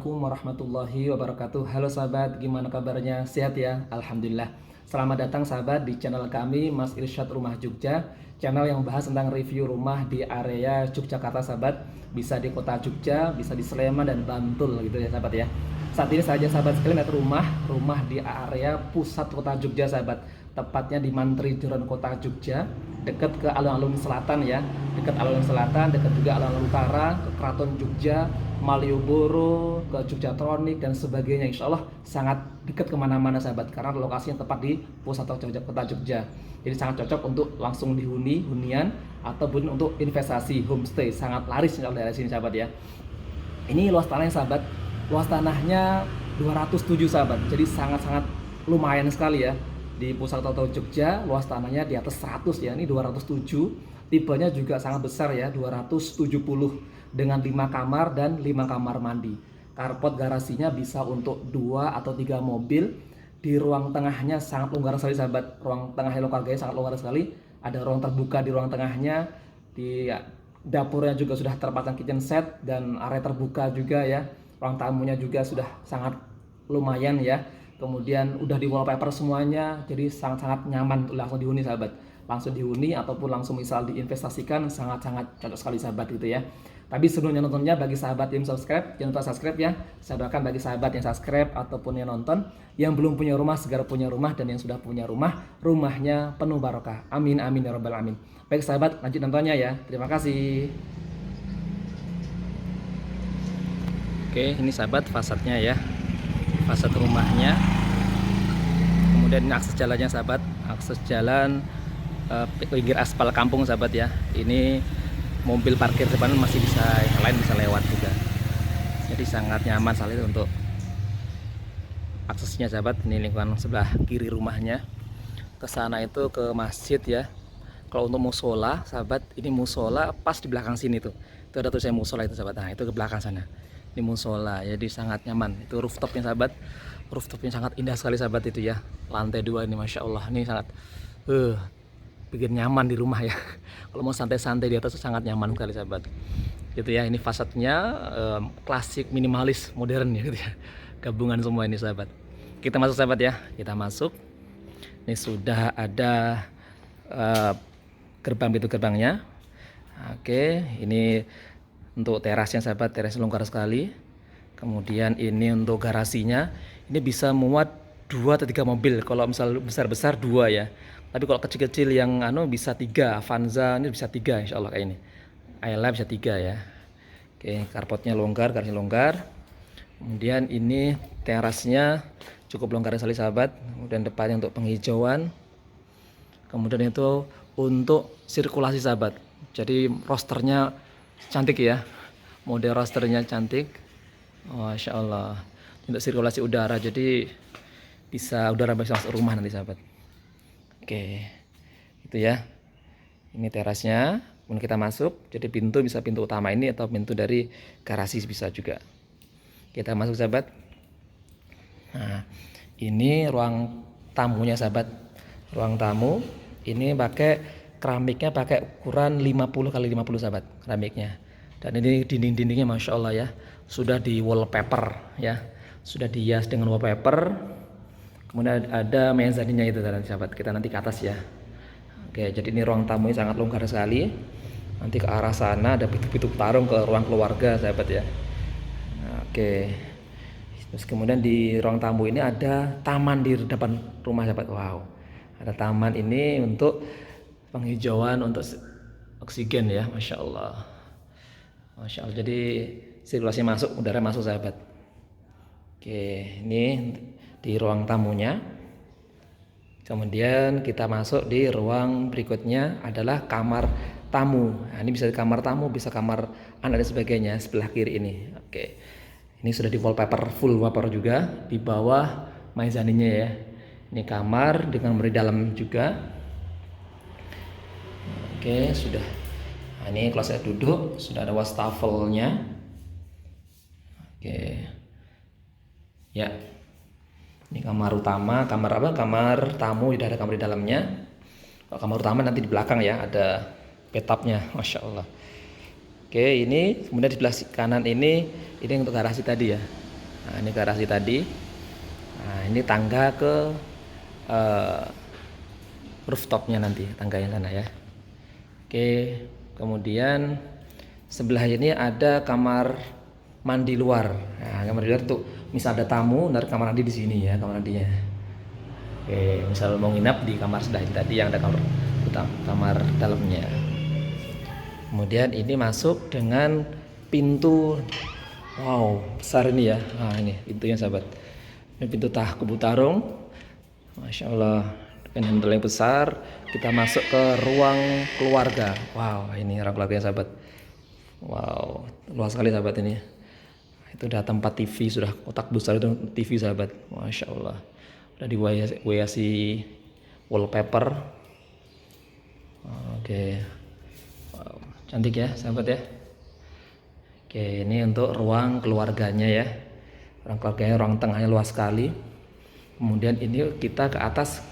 Assalamualaikum warahmatullahi wabarakatuh. Halo sahabat, gimana kabarnya? Sehat ya? Alhamdulillah. Selamat datang sahabat di channel kami Mas Irsyad Rumah Jogja. Channel yang bahas tentang review rumah di area Yogyakarta sahabat. Bisa di kota Jogja, bisa di Sleman dan Bantul gitu ya sahabat ya. Saat ini saja sahabat sekalian lihat rumah di area pusat kota Jogja sahabat. Tepatnya di Mantri Joron kota Jogja, dekat ke alun-alun selatan ya, dekat alun-alun selatan, dekat juga alun-alun utara, ke Keraton Jogja, Malioboro, ke Jogjatronik dan sebagainya. Insya Allah sangat dekat kemana-mana sahabat, karena lokasinya tepat di pusat kota Jogja. Jadi sangat cocok untuk langsung dihuni, hunian ataupun untuk investasi homestay. Sangat laris daerah sini sahabat ya. Ini luas tanahnya sahabat, luas tanahnya 207 sahabat. Jadi sangat-sangat lumayan sekali ya. Di pusat kota Jogja, luas tanahnya di atas 100 ya, ini 207. Tipenya juga sangat besar ya, 270 dengan 5 kamar dan 5 kamar mandi. Carport garasinya bisa untuk 2 atau 3 mobil. Di ruang tengahnya sangat longgar sekali sahabat. Ruang tengah Hello Carganya sangat longgar sekali. Ada ruang terbuka di ruang tengahnya. Di dapurnya juga sudah terpasang kitchen set dan area terbuka juga ya. Ruang tamunya juga sudah sangat lumayan ya. Kemudian udah di wallpaper semuanya, jadi sangat-sangat nyaman untuk langsung dihuni sahabat. Langsung dihuni ataupun langsung misal diinvestasikan, sangat-sangat cocok sekali sahabat gitu ya. Tapi sebelumnya nontonnya, bagi sahabat yang subscribe, jangan lupa subscribe ya. Saya doakan bagi sahabat yang subscribe ataupun yang nonton, yang belum punya rumah segera punya rumah, dan yang sudah punya rumah, rumahnya penuh barokah. Amin amin ya rabbal alamin. Baik sahabat, lanjut nontonnya ya. Terima kasih. Oke, ini sahabat fasadnya ya. Fasad rumahnya, kemudian ini akses jalannya sahabat, akses jalan pinggir aspal kampung sahabat ya. Ini mobil parkir depan masih bisa, yang lain bisa lewat juga, jadi sangat nyaman sekali untuk aksesnya sahabat. Ini lingkungan sebelah kiri rumahnya, ke sana itu ke masjid ya. Kalau untuk musola sahabat, ini musola pas di belakang sini tuh, itu ada tulisan musola itu sahabat. Nah itu ke belakang sana, ini musola, jadi sangat nyaman. Itu rooftopnya sahabat, rooftopnya sangat indah sekali sahabat itu ya. Lantai 2 ini masya Allah, ini sangat bikin nyaman di rumah ya. Kalau mau santai-santai di atas sangat nyaman sekali sahabat. Gitu ya, ini fasadnya klasik, minimalis, modern ya gitu ya. Gabungan semua ini sahabat. Kita masuk sahabat ya, kita masuk. Ini sudah ada gerbang, pintu gerbangnya. Oke, ini untuk terasnya sahabat, teras longgar sekali. Kemudian ini untuk garasinya, ini bisa muat 2 atau 3 mobil. Kalau misal besar-besar 2 ya. Tapi kalau kecil-kecil yang bisa 3, Avanza ini bisa 3 insya Allah kayak ini. Ayla bisa 3 ya. Oke, carportnya longgar, garasinya longgar. Kemudian ini terasnya cukup longgar sekali sahabat. Kemudian depannya untuk penghijauan. Kemudian itu untuk sirkulasi sahabat. Jadi rosternya cantik ya, model rosternya cantik. Masya Allah, untuk sirkulasi udara, jadi bisa udara bisa masuk rumah nanti sahabat. Oke, itu ya. Ini terasnya. Kemudian kita masuk, jadi pintu bisa pintu utama ini atau pintu dari garasi bisa juga. Kita masuk sahabat. Nah, ini ruang tamunya sahabat. Ruang tamu ini pakai keramiknya, pakai ukuran 50 x 50 sahabat keramiknya. Dan ini dinding-dindingnya masya Allah ya, sudah di wallpaper ya, sudah dihias dengan wallpaper. Kemudian ada mezzanine itu sahabat, kita nanti ke atas ya. Oke, jadi ini ruang tamunya sangat longgar sekali. Nanti ke arah sana ada pintu-pintu tarung ke ruang keluarga sahabat ya. Oke, terus kemudian di ruang tamu ini ada taman di depan rumah sahabat. Wow, ada taman ini untuk penghijauan, untuk oksigen ya, masya Allah, masya Allah. Jadi sirkulasi masuk, udara masuk sahabat. Oke, ini di ruang tamunya. Kemudian kita masuk di ruang berikutnya adalah kamar tamu. Nah, ini bisa kamar tamu, bisa kamar anak dan sebagainya sebelah kiri ini. Oke, ini sudah di wallpaper, full wallpaper juga. Di bawah mezzanine ya. Ini kamar dengan meri dalam juga. Oke, sudah. Nah, ini kalau saya duduk sudah ada wastafelnya. Oke. Ya. Ini kamar utama, kamar apa? Kamar tamu, tidak ada kamar di dalamnya. Kalau kamar utama nanti di belakang ya, ada bathtubnya, masya Allah. Oke, ini kemudian di sebelah kanan ini untuk garasi tadi ya. Nah, ini garasi tadi. Nah, ini tangga ke rooftopnya nanti, tangganya sana ya. Oke, kemudian sebelah ini ada kamar mandi luar. Nah, kamar mandi luar tuh, misal ada tamu, ntar kamar mandi di sini ya, kamar mandinya. Oke, misal mau nginap di kamar sebelah ini tadi yang ada kamar utama, kamar dalamnya. Kemudian ini masuk dengan pintu, wow besar ini ya. Nah ini pintunya sahabat, ini pintu kebu tarung, masya Allah, dengan handle yang besar. Kita masuk ke ruang keluarga. Wow, ini ruang keluarga sahabat. Wow, luas sekali sahabat ini. Itu udah tempat TV, sudah kotak besar itu TV sahabat. Masya Allah, udah dihiasi wallpaper. Oke, wow, cantik ya sahabat ya. Oke, ini untuk ruang keluarganya ya. Ruang keluarganya, ruang tengahnya luas sekali. Kemudian ini kita ke atas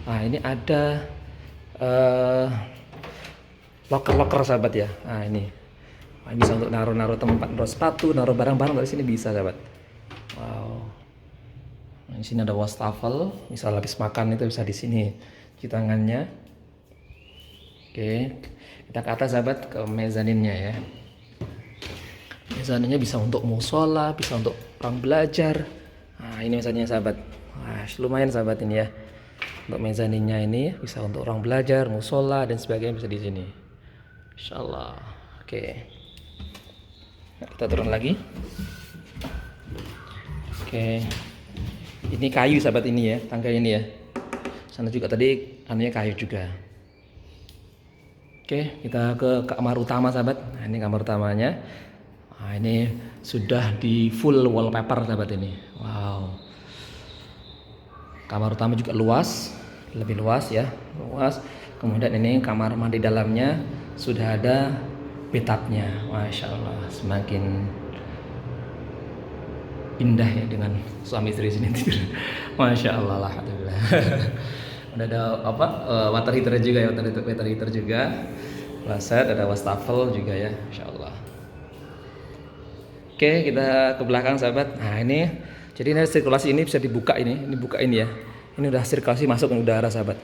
nah ini ada loker sahabat ya. Nah ini bisa untuk naruh tempat, naruh sepatu, naruh barang-barang dari sini bisa sahabat. Wow. Nah, di sini ada wastafel, misal habis makan itu bisa di sini cuci tangannya. Oke, kita ke atas sahabat, ke mezaninnya ya. Mezaninnya bisa untuk musola, bisa untuk orang belajar. Nah ini mezaninnya sahabat. Wah, lumayan sahabat ini ya. Untuk mezaninnya ini bisa untuk orang belajar, musola dan sebagainya bisa di sini. Insyaallah. Oke. Nah, kita turun lagi. Oke. Ini kayu sahabat ini ya, tangga ini ya. Sana juga tadi anunya kayu juga. Oke, kita ke kamar utama sahabat. Nah, ini kamar utamanya. Nah, ini sudah di full wallpaper sahabat ini. Wow. Kamar utama juga luas, lebih luas ya, luas. Kemudian ini kamar mandi dalamnya sudah ada bathtubnya. Masya Allah, semakin indah ya dengan suami istri sini tidur. Masya Allah, alhamdulillah. Udah ada water heater juga ya, water heater juga. Kloset, ada wastafel juga ya, Masya Allah. Oke, kita ke belakang sahabat. Nah ini, jadi ini sirkulasi ini bisa dibuka ini buka ini ya. Ini udah sirkulasi masuk ke udara sahabat.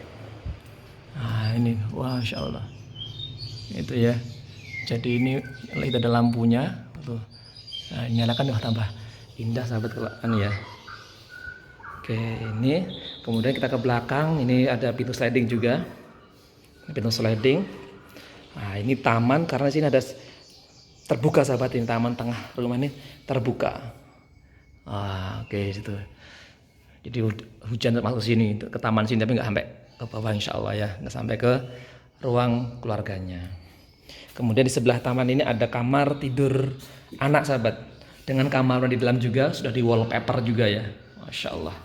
Nah ini, wah Masya Allah. Itu ya. Jadi ini itu ada lampunya. Tuh. Nah nyalakan wah tambah indah sahabat kalau ya. Oke, ini kemudian kita ke belakang. Ini ada pintu sliding juga. Pintu sliding. Nah ini taman karena sini ada terbuka sahabat, ini taman tengah rumah ini terbuka. Oke situ. Jadi hujan masuk sini ke taman sini tapi nggak sampai ke bawah insya Allah ya, nggak sampai ke ruang keluarganya. Kemudian di sebelah taman ini ada kamar tidur anak sahabat, dengan kamar di dalam juga sudah di wallpaper juga ya, Masya Allah.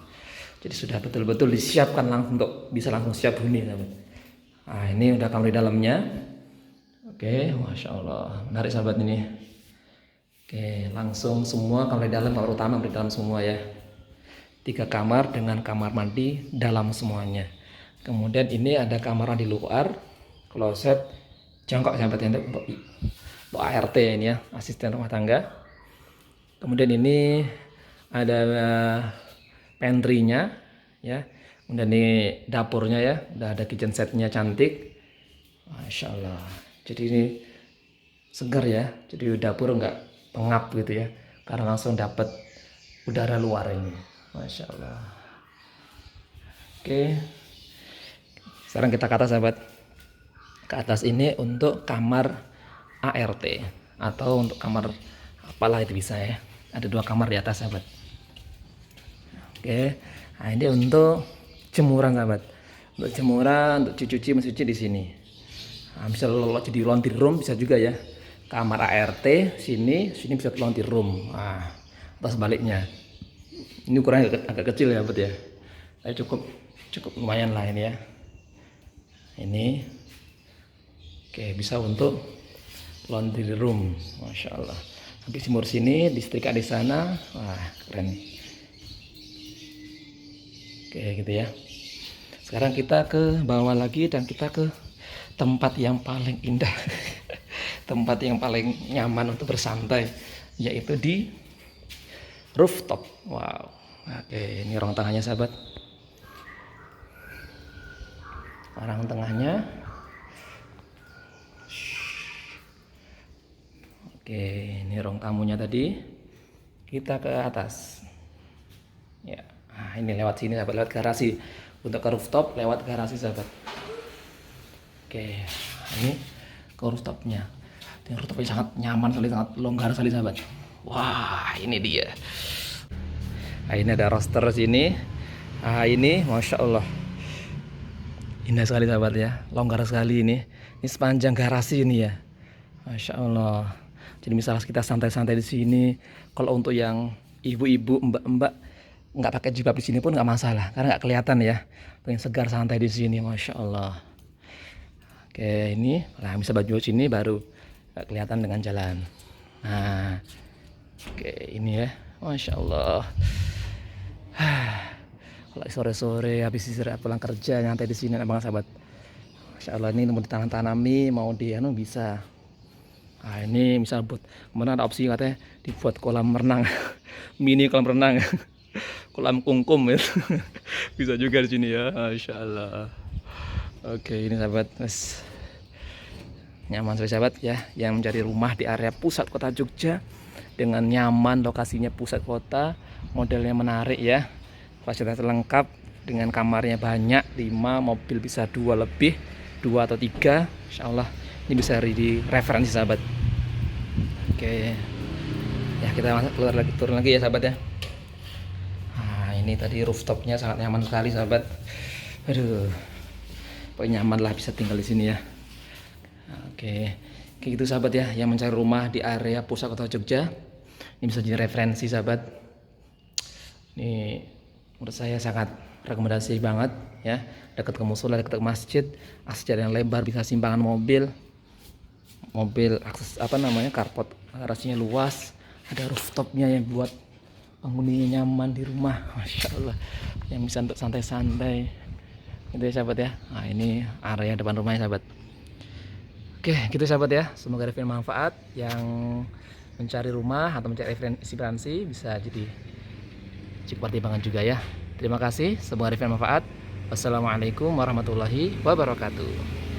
Jadi sudah betul-betul disiapkan langsung untuk bisa langsung siap huni sahabat. Nah ini udah kamar di dalamnya. Oke, Masya Allah, menarik sahabat ini. Oke, langsung semua kamar di dalam, kamar utama di dalam semua ya. 3 kamar dengan kamar mandi dalam semuanya. Kemudian ini ada kamar mandi luar, kloset, jongkok sahabat ya, untuk ART ini ya, asisten rumah tangga. Kemudian ini ada pantry-nya ya. Kemudian ini dapurnya ya, udah ada kitchen set-nya cantik. Masya Allah. Jadi ini segar ya, jadi dapur nggak pengap gitu ya, karena langsung dapat udara luar ini, Masya Allah. Oke, sekarang kita ke atas sahabat. Ke atas ini untuk kamar ART atau untuk kamar apalah itu bisa ya. Ada 2 kamar di atas sahabat. Oke, nah ini untuk jemuran sahabat. Untuk jemuran, untuk cuci mencuci di sini. Nah, bisa jadi laundry room bisa juga ya. Kamar ART sini bisa laundry room. Nah, atau sebaliknya. Ini ukurannya agak kecil ya, bet ya. Tapi cukup lumayan lah ini ya. Ini, oke, bisa untuk laundry room, Masya Allah. Habis jemur sini, disetrika di sana, wah keren. Oke, gitu ya. Sekarang kita ke bawah lagi dan kita ke tempat yang paling indah, tempat yang paling nyaman untuk bersantai, yaitu di rooftop. Wow. Oke, ini ruang tengahnya sahabat. Ruang tengahnya. Oke, ini ruang tamunya tadi. Kita ke atas. Ya, nah, ini lewat sini sahabat, lewat garasi. Untuk ke rooftop lewat garasi sahabat. Oke, ini ke rooftopnya. Dan rooftopnya sangat nyaman sekali, sangat longgar sekali sahabat. Wah, ini dia. Nah, ini ada roster sini. Nah, ini masya Allah, indah sekali sahabat ya, longgar sekali ini. Ini sepanjang garasi ini ya, masya Allah. Jadi misalnya kita santai-santai di sini. Kalau untuk yang ibu-ibu, mbak-mbak nggak pakai jilbab di sini pun nggak masalah, karena nggak kelihatan ya. Pengen segar santai di sini, masya Allah. Oke, ini lah bisa baju sini baru nggak kelihatan dengan jalan. Nah, oke ini ya, masya Allah. Kalau sore-sore habis istirahat pulang kerja nyantai di sini enak banget sahabat. Masya Allah, ini mau ditanam-tanami, mau bisa. Nah, ini misal buat kemana ada opsi katanya dibuat kolam renang, mini kolam renang, kolam kungkum ya. Bisa juga di sini ya, masya Allah. Oke, ini sahabat, nyaman sekali sahabat ya, yang mencari rumah di area pusat kota Jogja dengan nyaman, lokasinya pusat kota, modelnya menarik ya, fasilitas lengkap dengan kamarnya banyak, 5, mobil bisa 2 lebih, 2 atau 3, insya Allah ini bisa di referensi sahabat. Oke ya, kita keluar lagi, turun lagi ya sahabat ya. Nah, ini tadi rooftopnya sangat nyaman sekali sahabat. Aduh, pokoknya nyaman lah bisa tinggal di sini ya. Oke, kayak gitu sahabat ya, yang mencari rumah di area pusat kota Jogja, ini bisa jadi referensi sahabat. Ini menurut saya sangat rekomendasi banget ya, dekat ke musola, dekat ke masjid, akses jalan yang lebar, bisa simpangan mobil, akses karpot, garasinya luas, ada rooftopnya yang buat penghuninya nyaman di rumah, masya Allah, yang bisa untuk santai-santai gitu ya sahabat ya. Nah, ini area depan rumahnya sahabat. Oke, gitu sahabat ya, semoga review manfaat. Yang mencari rumah atau mencari referensi bisa jadi cukup pertimbangan juga ya. Terima kasih, semoga review manfaat. Wassalamualaikum warahmatullahi wabarakatuh.